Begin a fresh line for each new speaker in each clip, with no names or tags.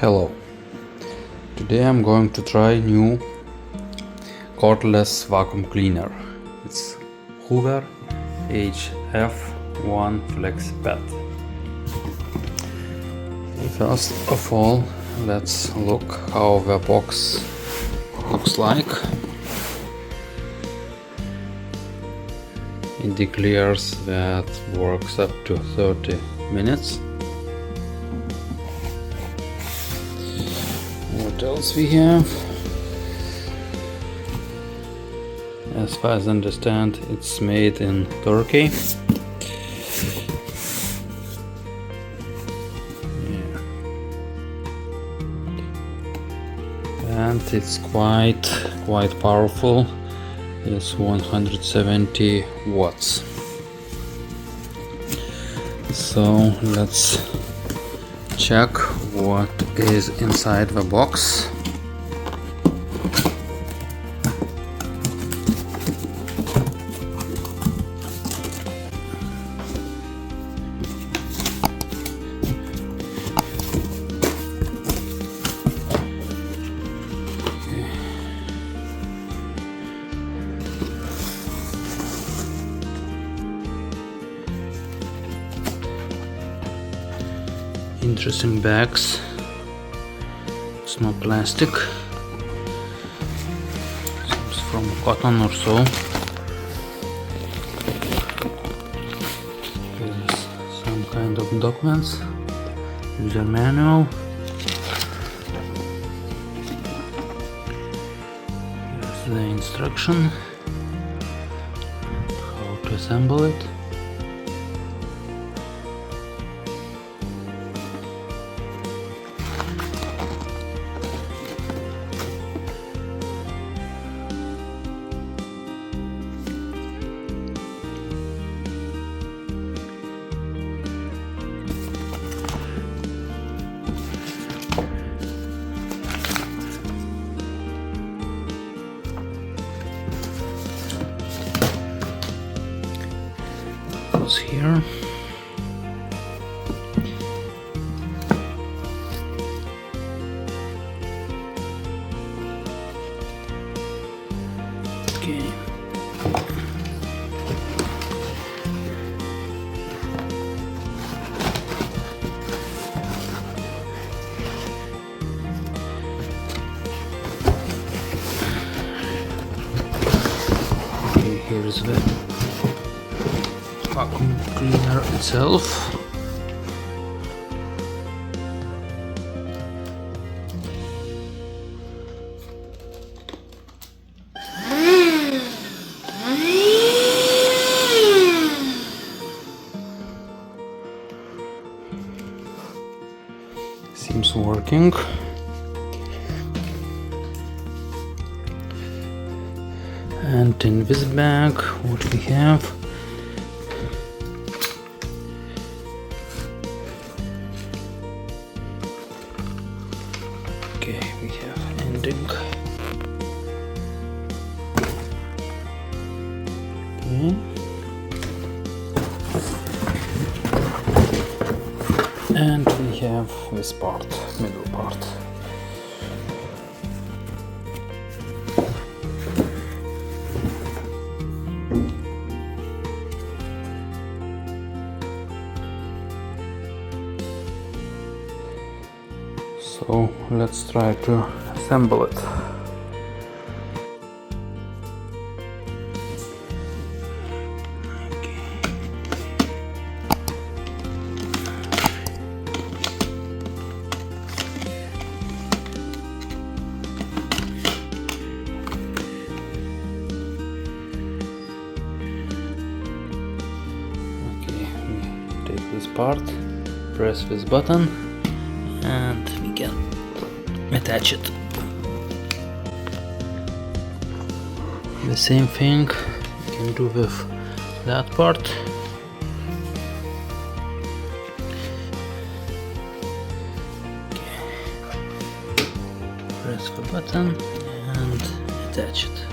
Hello, today I'm going to try new cordless vacuum cleaner. It's Hoover HF1 Flexi pad. First of all, let's look how the box looks like. It declares that works up to 30 minutes. What else we have? As far as I understand, it's made in Turkey. Yeah. And it's quite powerful. It's 170 watts. So let's check what is inside the box. Interesting bags. It's not plastic. Seems from cotton or so. There's some kind of documents. User manual. Here's the instruction. How to assemble it. Here. Okay. Okay, here's the vacuum cleaner itself. Seems working. And in this bag, what we have? Okay, we have ending. Okay. And we have this part, middle part. So let's try to assemble it. Okay, we take this part, press this button, and we can attach it. The same thing we can do with that part. Okay. Press the button and attach it.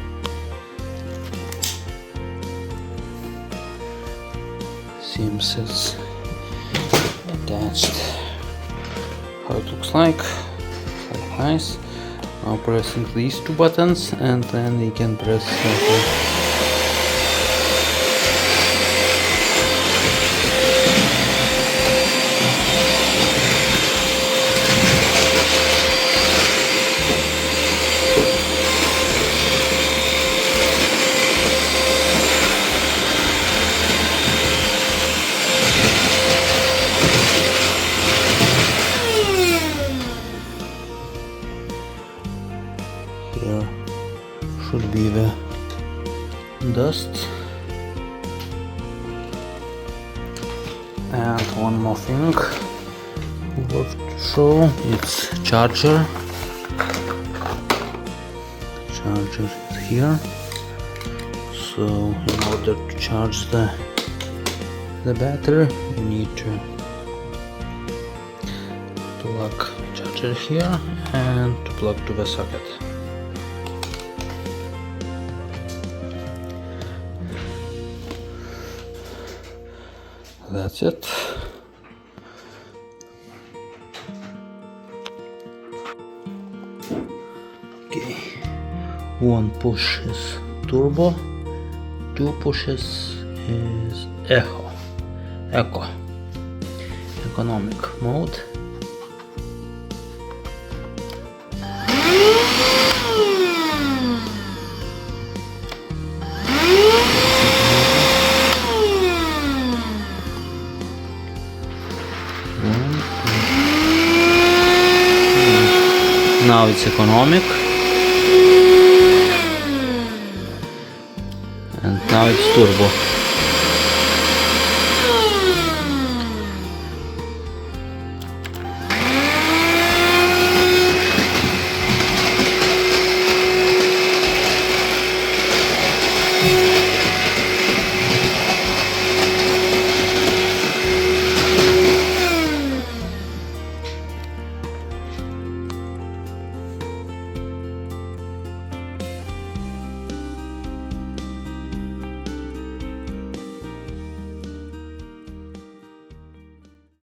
Seems it's attached. How it looks like. Nice. Now pressing these two buttons, and then you can press here should be the dust. And one more thing worth to show, it's charger. Charger is here. So in order to charge the battery, you need to plug charger here and to plug to the socket. That's it. Okay, one push is turbo, two pushes is economic mode. Now it's economic, and now it's turbo.